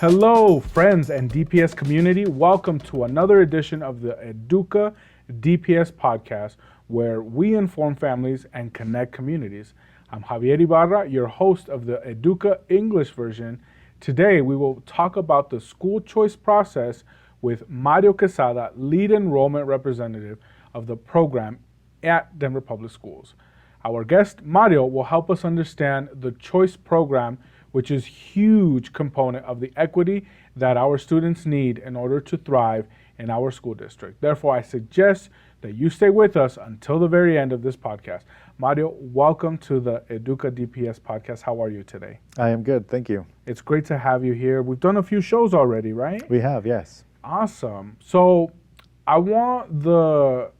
Hello, friends and DPS community. Welcome to another edition of the EDUCA DPS podcast, where we inform families and connect communities. I'm Javier Ibarra, your host of the EDUCA English version. Today, we will talk about the school choice process with Mario Quesada, lead enrollment representative of the program at Denver Public Schools. Our guest, Mario, will help us understand the choice program, which is a huge component of the equity that our students need in order to thrive in our school district. Therefore, I suggest that you stay with us until the very end of this podcast. Mario, welcome to the EDUCA DPS podcast. How are you today? I am good, thank you. It's great to have you here. We've done a few shows already, right? We have, yes. Awesome. So I want the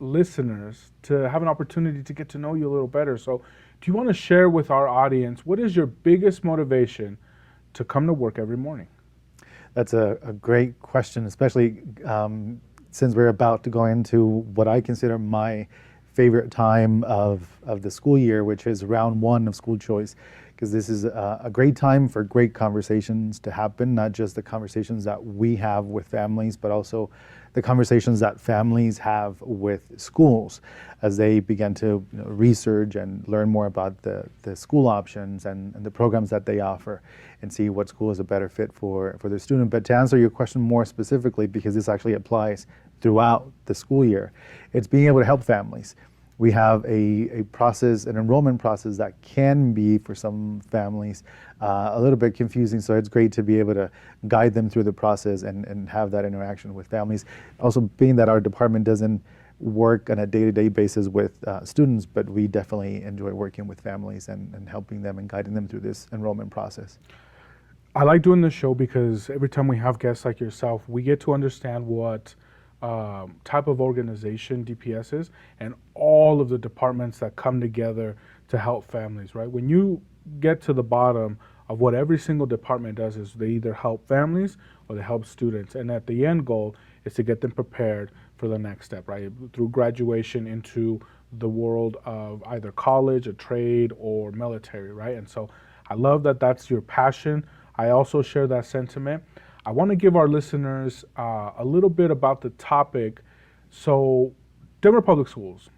listeners to have an opportunity to get to know you a little better. So do you want to share with our audience, what is your biggest motivation to come to work every morning? That's a great question, especially since we're about to go into what I consider my favorite time of the school year, which is round one of school choice, because this is a great time for great conversations to happen, not just the conversations that we have with families, but also the conversations that families have with schools as they begin to research and learn more about the school options and the programs that they offer and see what school is a better fit for their student. But to answer your question more specifically, because this actually applies throughout the school year, it's being able to help families. We have a process, an enrollment process that can be, for some families, a little bit confusing. So it's great to be able to guide them through the process and have that interaction with families. Also, being that our department doesn't work on a day-to-day basis with students, but we definitely enjoy working with families and helping them and guiding them through this enrollment process. I like doing this show because every time we have guests like yourself, we get to understand what type of organization DPS is and all of the departments that come together to help families, right? When you get to the bottom of what every single department does is they either help families or they help students. And at the end goal is to get them prepared for the next step, right? Through graduation into the world of either college, a trade, or military, right? And so I love that that's your passion. I also share that sentiment. I want to give our listeners a little bit about the topic. So Denver Public Schools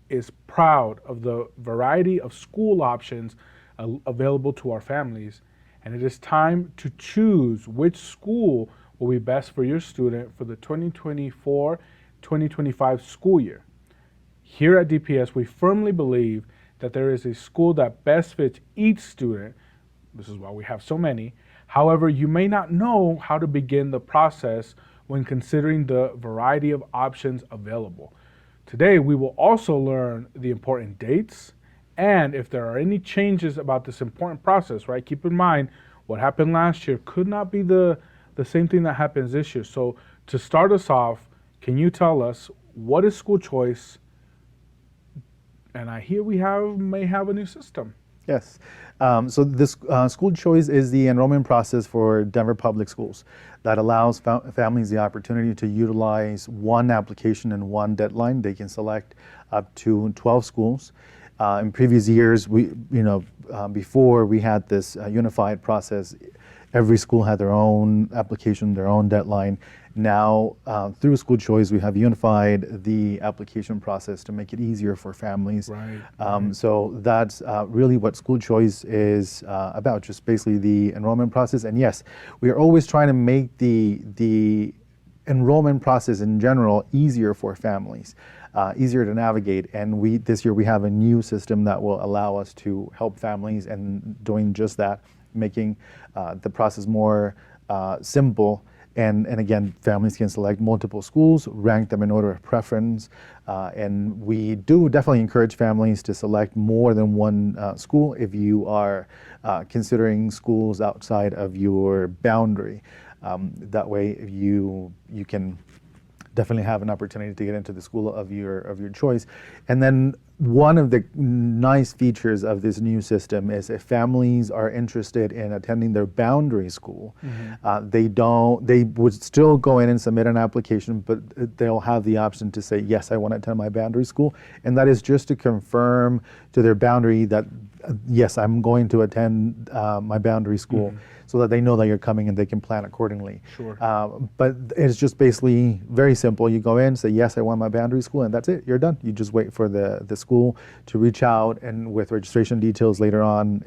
is proud of the variety of school options available to our families, and it is time to choose which school will be best for your student for the 2024-2025 school year. Here at DPS, we firmly believe that there is a school that best fits each student. This is why we have so many. However, you may not know how to begin the process when considering the variety of options available. Today, we will also learn the important dates and if there are any changes about this important process, right? Keep in mind, what happened last year could not be the same thing that happens this year. So to start us off, can you tell us what is school choice? And I hear we may have a new system. Yes. So this school choice is the enrollment process for Denver Public Schools that allows families the opportunity to utilize one application and one deadline. They can select up to 12 schools. In previous years, before we had this unified process, every school had their own application, their own deadline. Now, through school choice, we have unified the application process to make it easier for families. Right. So that's really what school choice is about, just basically the enrollment process. And yes, we are always trying to make the enrollment process in general easier for families, easier to navigate. And this year we have a new system that will allow us to help families and doing just that, making the process more simple. And again, families can select multiple schools, rank them in order of preference. And we do definitely encourage families to select more than one school if you are considering schools outside of your boundary. That way you can definitely have an opportunity to get into the school of your choice. And then one of the nice features of this new system is if families are interested in attending their boundary school, they would still go in and submit an application, but they'll have the option to say, yes, I want to attend my boundary school. And that is just to confirm to their boundary that yes, I'm going to attend my boundary school, so that they know that you're coming and they can plan accordingly. Sure. But it's just basically very simple. You go in, say, yes, I want my boundary school, and that's it. You're done. You just wait for the school to reach out and with registration details later on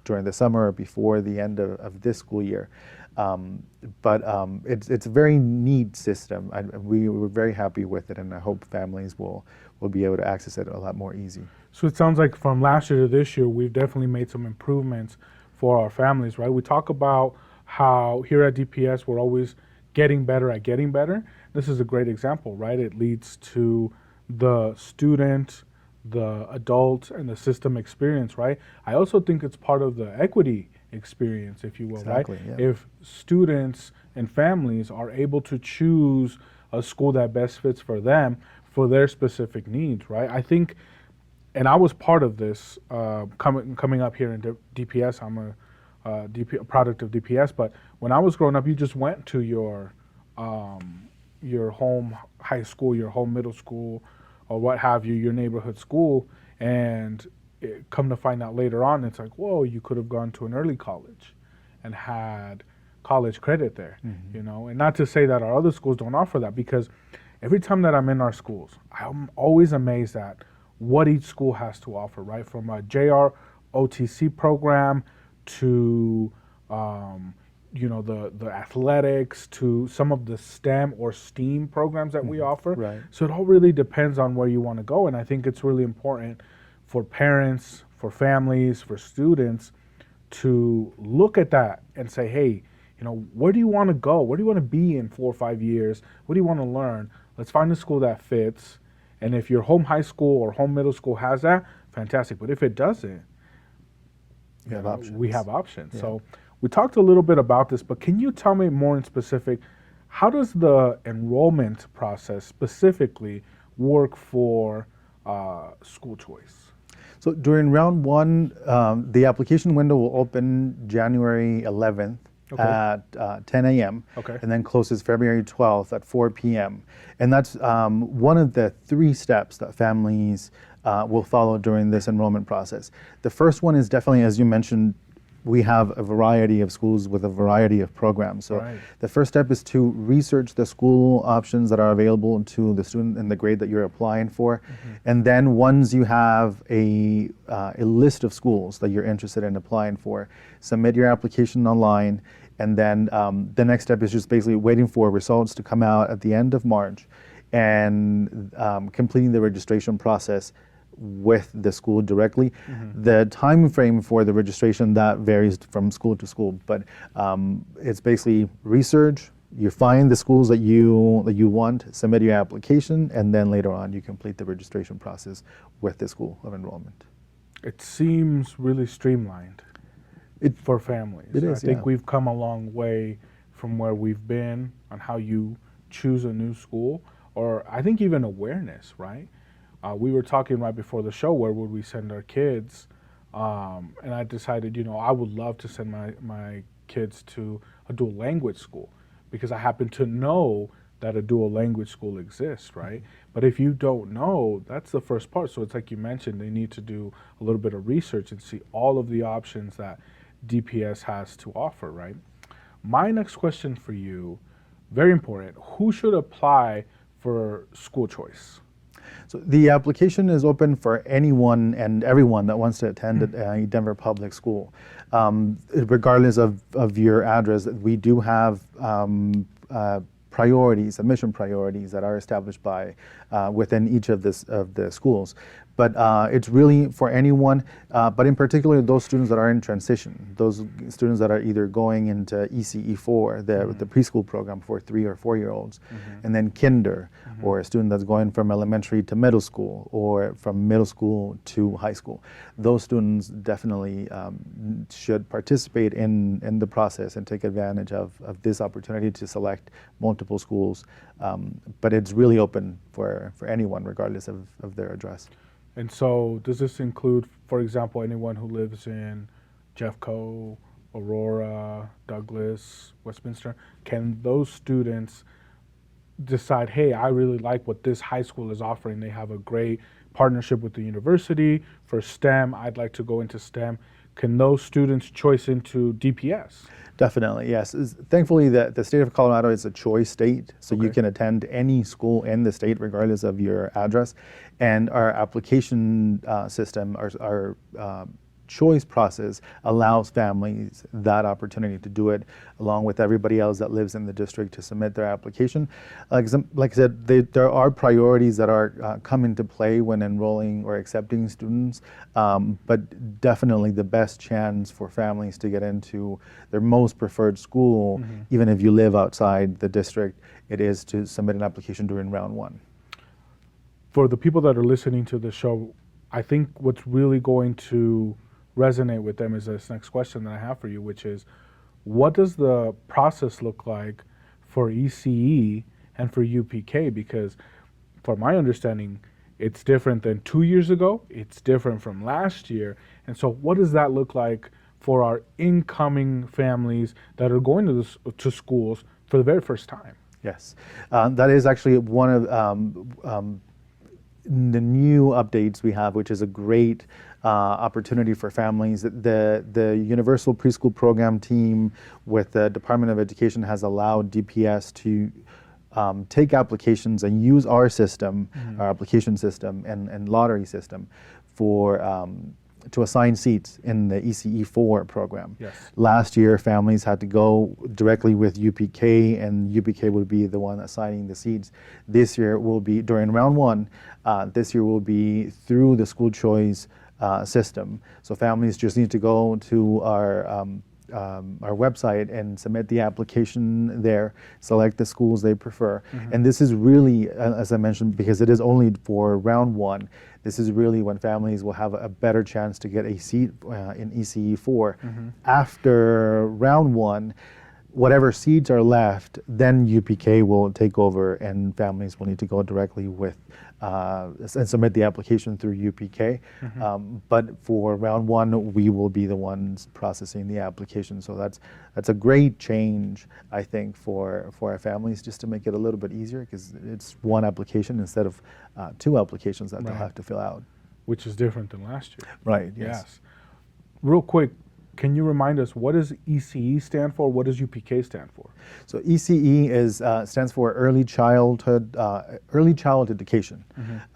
during the summer or before the end of this school year. It's a very neat system. We were very happy with it, and I hope families will be able to access it a lot more easy. So it sounds like from last year to this year, we've definitely made some improvements for our families, right? We talk about how here at DPS, we're always getting better at getting better. This is a great example, right? It leads to the student, the adult, and the system experience, right? I also think it's part of the equity experience, if you will, Exactly, right? yeah. If students and families are able to choose a school that best fits for them, for their specific needs, right? I think, and I was part of this coming up here in DPS. I'm a product of DPS, but when I was growing up, you just went to your home high school, your home middle school, or what have you, your neighborhood school, and come to find out later on, it's like, whoa, you could have gone to an early college and had college credit there, you know? And not to say that our other schools don't offer that, because every time that I'm in our schools, I'm always amazed at what each school has to offer, right? From a JROTC program to, you know, the athletics, to some of the STEM or STEAM programs that we offer. Right. So it all really depends on where you want to go. And I think it's really important for parents, for families, for students to look at that and say, hey, you know, where do you want to go? Where do you want to be in 4 or 5 years? What do you want to learn? Let's find a school that fits. And if your home high school or home middle school has that, fantastic. But if it doesn't, We have options. we have options. Yeah. So we talked a little bit about this, but can you tell me more in specific, how does the enrollment process specifically work for school choice? So during round one, the application window will open January 11th Okay. at 10 a.m. Okay. and then closes February 12th at 4 p.m. And that's one of the 3 steps that families will follow during this enrollment process. The first one is definitely, as you mentioned, we have a variety of schools with a variety of programs. So Right. the first step is to research the school options that are available to the student in the grade that you're applying for. And then once you have a list of schools that you're interested in applying for, submit your application online. And then the next step is just basically waiting for results to come out at the end of March and completing the registration process with the school directly. The time frame for the registration, that varies from school to school, but it's basically research. You find the schools that you want, submit your application, and then later on you complete the registration process with the school of enrollment. It seems really streamlined for families. It is, I think yeah. we've come a long way from where we've been on how you choose a new school, or I think even awareness, right? We were talking right before the show, where would we send our kids? And I decided, you know, I would love to send my kids to a dual language school, because I happen to know that a dual language school exists, right? But if you don't know, that's the first part. So it's like you mentioned, they need to do a little bit of research and see all of the options that DPS has to offer, right? My next question for you, very important, who should apply for school choice? So the application is open for anyone and everyone that wants to attend a Denver public school. Regardless of your address, we do have priorities, admission priorities that are established by within each of the schools. But it's really for anyone, but in particular those students that are in transition, those students that are either going into ECE4, the preschool program for 3 or 4 year olds, and then kinder, or a student that's going from elementary to middle school, or from middle school to high school. Those students definitely should participate in the process and take advantage of this opportunity to select multiple schools. But it's really open for anyone, regardless of their address. And so does this include, for example, anyone who lives in Jeffco, Aurora, Douglas, Westminster? Can those students decide, hey, I really like what this high school is offering. They have a great partnership with the university. For STEM, I'd like to go into STEM. Can those students choice into DPS? Definitely, yes. Thankfully, the state of Colorado is a choice state, so you Okay. can attend any school in the state regardless of your address. And our application system, our choice process allows families that opportunity to do it along with everybody else that lives in the district to submit their application. Like I said, there are priorities that are come into play when enrolling or accepting students, but definitely the best chance for families to get into their most preferred school, even if you live outside the district, it is to submit an application during round one. For the people that are listening to the show, I think what's really going to resonate with them is this next question that I have for you, which is, what does the process look like for ECE and for UPK? Because from my understanding, it's different than 2 years ago, it's different from last year. And so what does that look like for our incoming families that are going to schools for the very first time? Yes, that is actually one of the new updates we have, which is a great opportunity for families. The Universal Preschool Program team with the Department of Education has allowed DPS to take applications and use our system, our application system and lottery system for to assign seats in the ECE4 program. Yes. Last year, families had to go directly with UPK, and UPK would be the one assigning the seats. This year will be, during round one, this year will be through the school choice system. So families just need to go to our website and submit the application there, select the schools they prefer. And this is really, as I mentioned, because it is only for round one, this is really when families will have a better chance to get a seat in ECE4. After round one, whatever seats are left, then UPK will take over and families will need to go directly with and submit the application through UPK. But for round one, we will be the ones processing the application. So that's a great change, I think, for our families, just to make it a little bit easier, because it's one application instead of two applications that they'll have to fill out. Which is different than last year. Right, yes. Real quick, can you remind us, what does ECE stand for? What does UPK stand for? So ECE stands for early childhood education,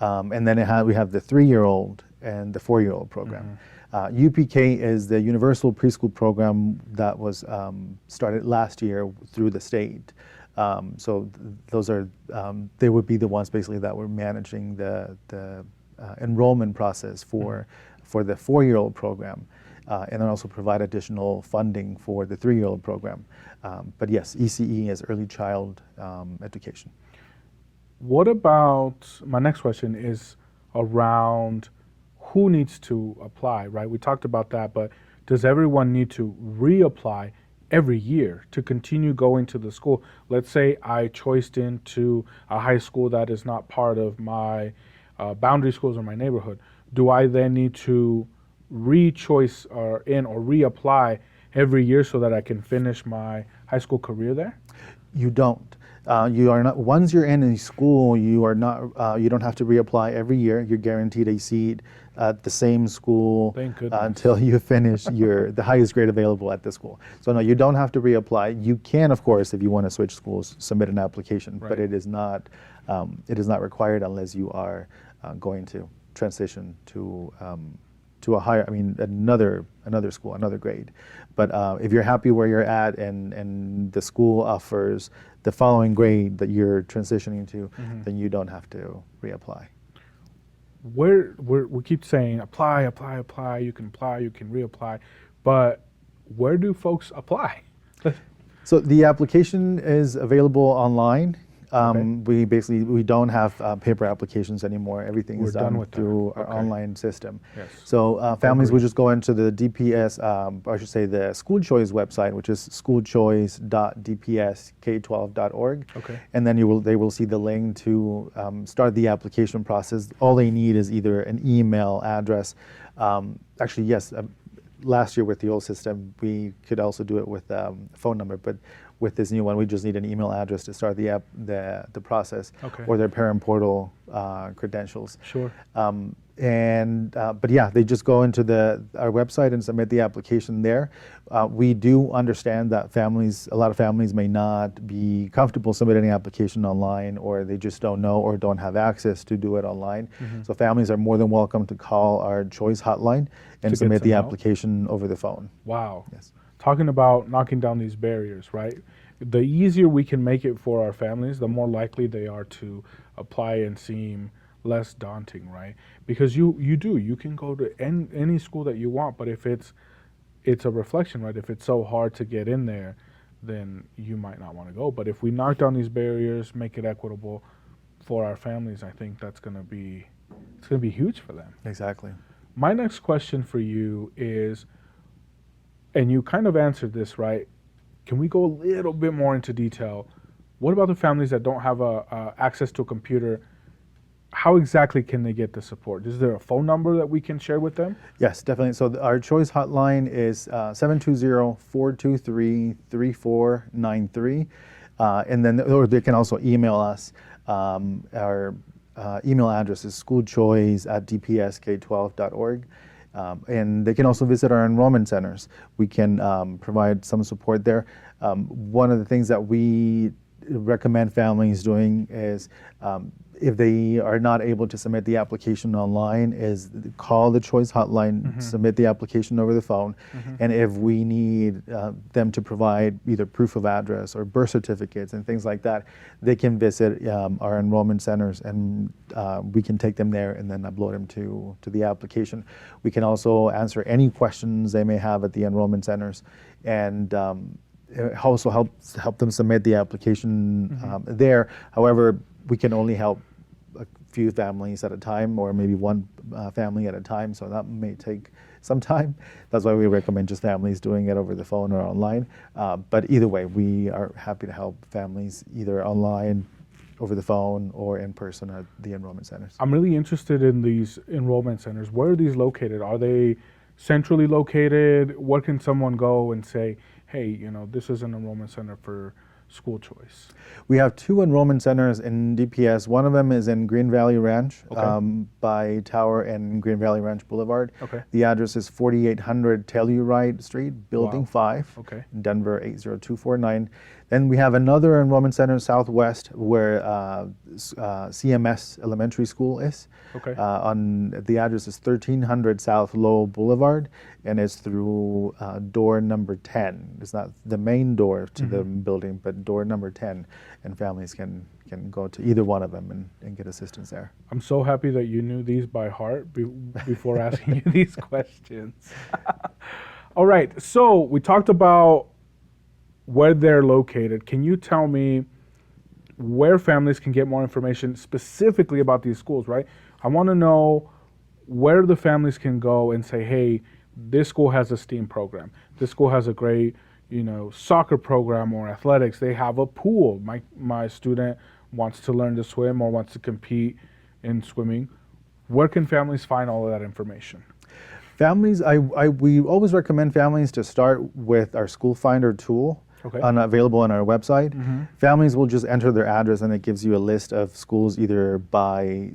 and then we have the 3-year-old and the 4-year-old program. UPK is the Universal Preschool Program that was started last year through the state. So those are they would be the ones basically that were managing the enrollment process for the 4-year-old program. And then also provide additional funding for the 3-year-old program. But yes, ECE is early child education. What about, my next question is around who needs to apply, right? We talked about that, but does everyone need to reapply every year to continue going to the school? Let's say I choiced into a high school that is not part of my boundary schools or my neighborhood. Do I then need to re-choice or reapply every year so that I can finish my high school career there? You don't. You are not. Once you're in a school, you are not. You don't have to reapply every year. You're guaranteed a seat at the same school until you finish the highest grade available at the school. So no, you don't have to reapply. You can, of course, if you want to switch schools, submit an application, but it is not. It is not required unless you are going to transition to a higher, another school, another grade. But if you're happy where you're at and the school offers the following grade that you're transitioning to, then you don't have to reapply. We keep saying apply, you can reapply, but where do folks apply? So the application is available online. We don't have paper applications anymore. Everything is done through our online system. Yes. So families would just go into the DPS, I should say the school choice website, which is schoolchoice.dpsk12.org. And then they will see the link to start the application process. All they need is either an email address. Actually, yes. Last year with the old system, we could also do it with a phone number, but with this new one. We just need an email address to start the process, Okay. or their parent portal credentials. Sure. But yeah, they just go into our website and submit the application there. We do understand that a lot of families may not be comfortable submitting an application online, or they just don't know or don't have access to do it online. So families are more than welcome to call our Choice hotline and get submit some the help? application over the phone. Wow. Yes. Talking about knocking down these barriers, right? The easier we can make it for our families, the more likely they are to apply and seem less daunting, right? Because you can go to any school that you want, but if it's a reflection, right? If it's so hard to get in there, then you might not want to go. But if we knock down these barriers, make it equitable for our families, I think it's going to be huge for them. Exactly. My next question for you is, and you kind of answered this, right? Can we go a little bit more into detail? What about the families that don't have access to a computer? How exactly can they get the support? Is there a phone number that we can share with them? Yes, definitely. So our Choice hotline is 720-423-3493. Or they can also email us. Our email address is schoolchoice@dpsk12.org. And they can also visit our enrollment centers. We can provide some support there. One of the things that we recommend families doing is, if they are not able to submit the application online, is call the Choice hotline, submit the application over the phone, and if we need them to provide either proof of address or birth certificates and things like that, they can visit our enrollment centers, and we can take them there and then upload them to the application. We can also answer any questions they may have at the enrollment centers, and it also help them submit the application there. However, we can only help a few families at a time, or maybe one family at a time, so that may take some time. That's why we recommend just families doing it over the phone or online. But either way, we are happy to help families either online, over the phone, or in person at the enrollment centers. I'm really interested in these enrollment centers. Where are these located? Are they centrally located? Where can someone go and say, hey, this is an enrollment center for school choice? We have 2 enrollment centers in DPS. One of them is in Green Valley Ranch, by Tower and Green Valley Ranch Boulevard. Okay. The address is 4800 Telluride Street, Building 5, Okay. Denver 80249. Then we have another enrollment center southwest, where CMS Elementary School is. Okay. The address is 1300 South Lowell Boulevard, and it's through door number 10. It's not the main door to the building, but door number 10, and families can go to either one of them and get assistance there. I'm so happy that you knew these by heart before asking you these questions. All right, so we talked about where they're located. Can you tell me where families can get more information specifically about these schools, right? I want to know where the families can go and say, hey, this school has a STEAM program. This school has a great, soccer program or athletics. They have a pool. My student wants to learn to swim or wants to compete in swimming. Where can families find all of that information? Families, we always recommend families to start with our School Finder tool. Okay. Available on our website. Families will just enter their address, and it gives you a list of schools either by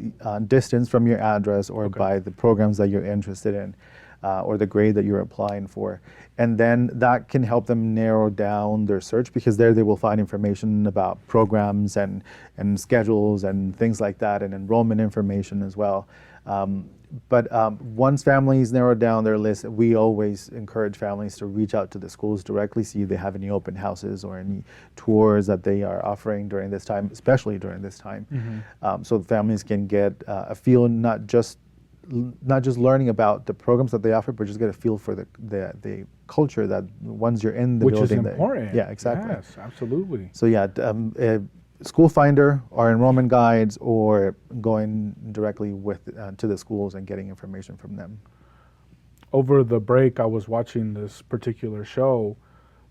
distance from your address, or by the programs that you're interested in, or the grade that you're applying for. And then that can help them narrow down their search, because there they will find information about programs and schedules and things like that, and enrollment information as well. But once families narrow down their list, we always encourage families to reach out to the schools directly, see if they have any open houses or any tours that they are offering during this time, especially during this time, so families can get a feel, not just learning about the programs that they offer, but just get a feel for the culture that once you're in the building. Which is important. Yeah, exactly. Yes, absolutely. So yeah, School Finder, our enrollment guides, or going directly to the schools and getting information from them. Over the break, I was watching this particular show,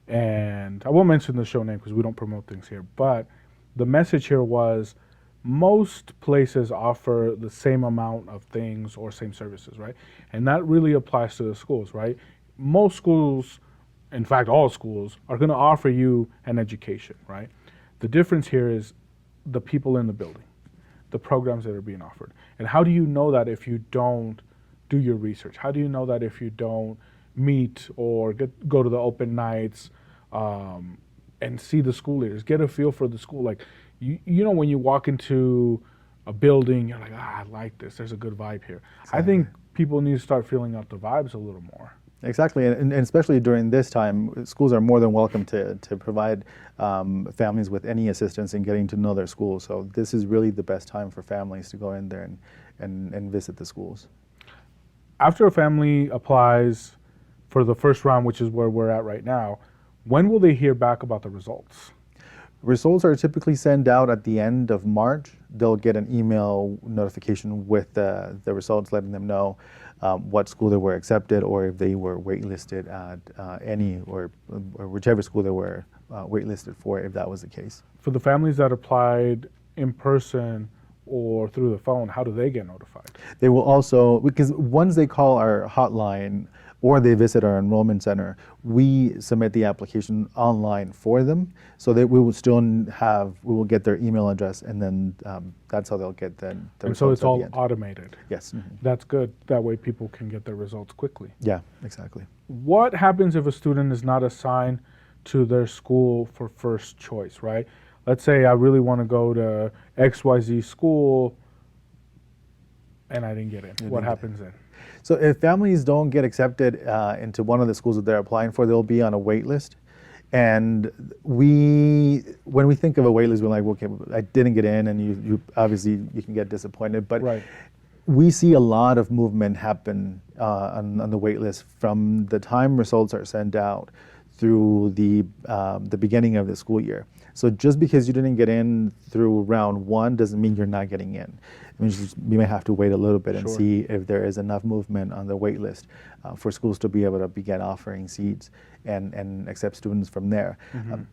and I won't mention the show name because we don't promote things here, but the message here was most places offer the same amount of things or same services, right? And that really applies to the schools, right? Most schools in fact, all schools are going to offer you an education, right? The difference here is the people in the building, the programs that are being offered. And how do you know that if you don't do your research? How do you know that if you don't meet or go to the open nights and see the school leaders, get a feel for the school? Like, you know, when you walk into a building, you're like, I like this. There's a good vibe here. Exactly. I think people need to start feeling out the vibes a little more. Exactly, and especially during this time, schools are more than welcome to provide families with any assistance in getting to know their schools. So this is really the best time for families to go in there and visit the schools. After a family applies for the first round, which is where we're at right now, when will they hear back about the results? Results are typically sent out at the end of March. They'll get an email notification with the results, letting them know what school they were accepted, or if they were waitlisted at any or whichever school they were waitlisted for, if that was the case. For the families that applied in person or through the phone, how do they get notified? They will also, because once they call our hotline or they visit our enrollment center, we submit the application online for them, so that we will get their email address, and then that's how they'll get the And so results it's at all the end. automated. Yes. Mhm. That's good. That way people can get their results quickly. Yeah, exactly. What happens if a student is not assigned to their school for first choice, right? Let's say I really want to go to XYZ school and I didn't get in. What happens then? So if families don't get accepted into one of the schools that they're applying for, they'll be on a wait list. And when we think of a wait list, we're like, okay, I didn't get in, and you obviously you can get disappointed. But Right. we see a lot of movement happen on the wait list from the time results are sent out through the beginning of the school year. So just because you didn't get in through round one doesn't mean you're not getting in. It means you may have to wait a little bit and Sure. see if there is enough movement on the wait list for schools to be able to begin offering seats and accept students from there.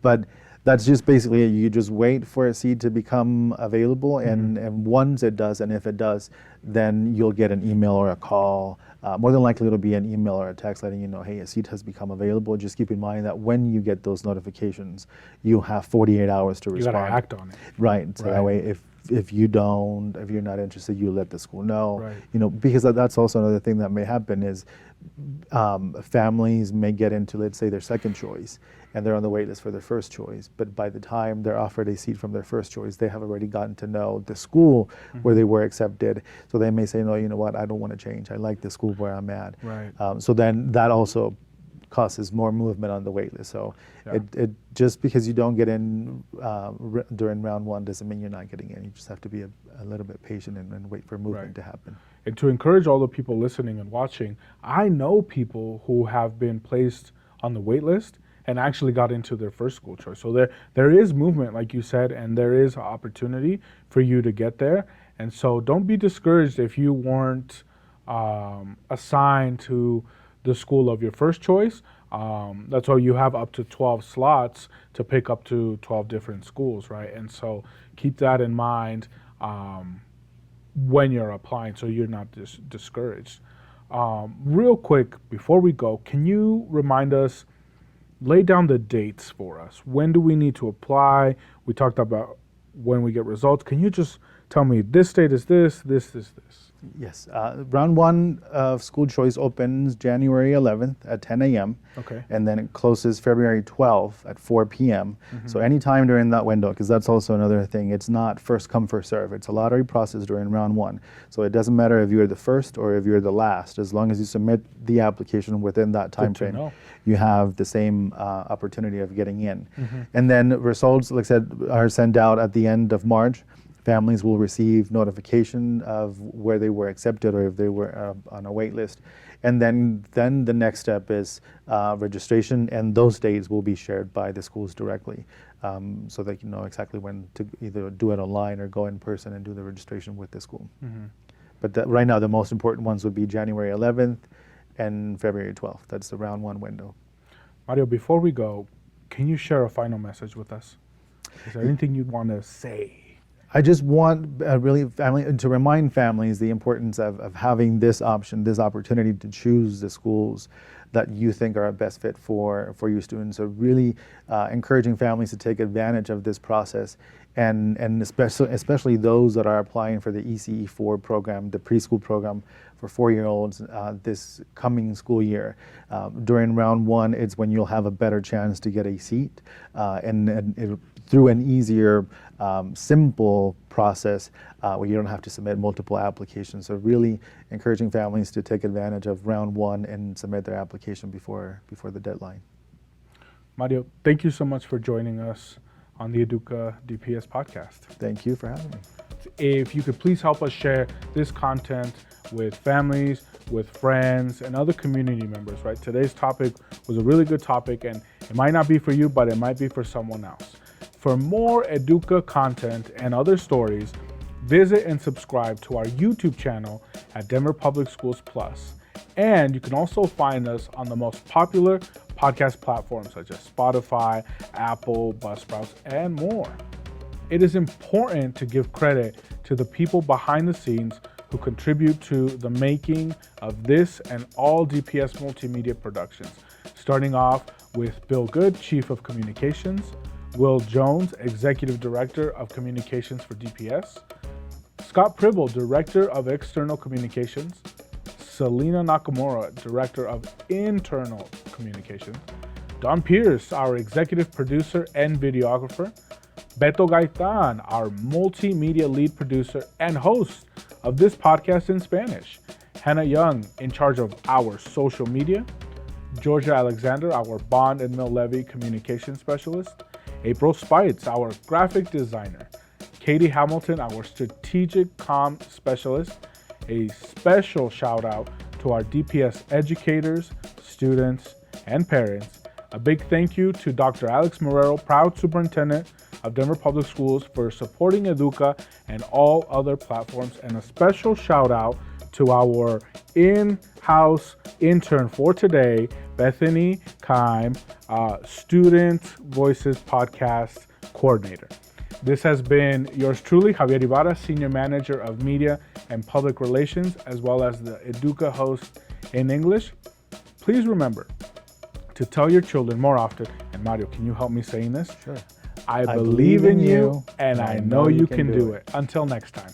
But that's just basically it. You just wait for a seat to become available, and once it does, and if it does, then you'll get an email or a call. More than likely it'll be an email or a text letting you know, hey, a seat has become available. Just keep in mind that when you get those notifications, you have 48 hours to You respond. got to act on it. Right. So that Right. way, if you're not interested, you let the school know. Right. You know, because that's also another thing that may happen is families may get into, let's say, their second choice, and they're on the wait list for their first choice. But by the time they're offered a seat from their first choice, they have already gotten to know the school where they were accepted. So they may say, no, you know what, I don't want to change. I like the school where I'm at. Right. So then that also causes more movement on the wait list. So Yeah. it just because you don't get in during round one doesn't mean you're not getting in. You just have to be a little bit patient and wait for movement Right. to happen. And to encourage all the people listening and watching, I know people who have been placed on the wait list and actually got into their first school choice. So there is movement, like you said, and there is opportunity for you to get there. And so don't be discouraged if you weren't assigned to the school of your first choice. That's why you have up to 12 slots to pick up to 12 different schools, right? And so keep that in mind when you're applying, so you're not discouraged. Real quick, before we go, can you remind us, lay down the dates for us? When do we need to apply? We talked about when we get results. Can you just tell me this date is this? Yes. Round one of school choice opens January 11th at 10 a.m. Okay. And then it closes February 12th at 4 p.m. So anytime during that window, because that's also another thing, it's not first come, first serve. It's a lottery process during round one. So it doesn't matter if you're the first or if you're the last. As long as you submit the application within that time to frame, know. you have the same opportunity of getting in. And then results, like I said, are sent out at the end of March. Families will receive notification of where they were accepted or if they were on a wait list. And then the next step is registration, and those dates will be shared by the schools directly, so they can know exactly when to either do it online or go in person and do the registration with the school. But right now, the most important ones would be January 11th and February 12th. That's the round one window. Mario, before we go, can you share a final message with us? Is there anything you'd want to say? I just want to remind families the importance of having this option, this opportunity to choose the schools that you think are a best fit for your students. So really encouraging families to take advantage of this process, and especially those that are applying for the ECE4 program, the preschool program for 4-year-olds this coming school year. During round one, it's when you'll have a better chance to get a seat, through an easier, simple process where you don't have to submit multiple applications. So really encouraging families to take advantage of round one and submit their application before the deadline. Mario, thank you so much for joining us on the EDUCA DPS podcast. Thank you for having me. If you could please help us share this content with families, with friends, and other community members, right? Today's topic was a really good topic, and it might not be for you, but it might be for someone else. For more EDUCA content and other stories, visit and subscribe to our YouTube channel at Denver Public Schools Plus. And you can also find us on the most popular podcast platforms such as Spotify, Apple, Buzzsprout, and more. It is important to give credit to the people behind the scenes who contribute to the making of this and all DPS multimedia productions, starting off with Bill Good, Chief of Communications, Will Jones, Executive Director of Communications for DPS, Scott Pribble, Director of External Communications, Selena Nakamura, Director of Internal Communications, Don Pierce, our Executive Producer and Videographer, Beto Gaitan, our Multimedia Lead Producer and host of this podcast in Spanish, Hannah Young, in charge of our social media, Georgia Alexander, our Bond and Mill Levy Communication Specialist, April Spites, our Graphic Designer, Katie Hamilton, our Strategic Comm Specialist. A special shout out to our DPS educators, students, and parents. A big thank you to Dr. Alex Marrero, proud superintendent of Denver Public Schools, for supporting EDUCA and all other platforms. And a special shout out to our in-house intern for today, Bethany Kime, Student Voices Podcast Coordinator. This has been yours truly, Javier Ibarra, Senior Manager of Media and Public Relations, as well as the EDUCA host in English. Please remember to tell your children more often, and Mario, can you help me saying this? Sure. I believe in you, and I know you can do it. Until next time.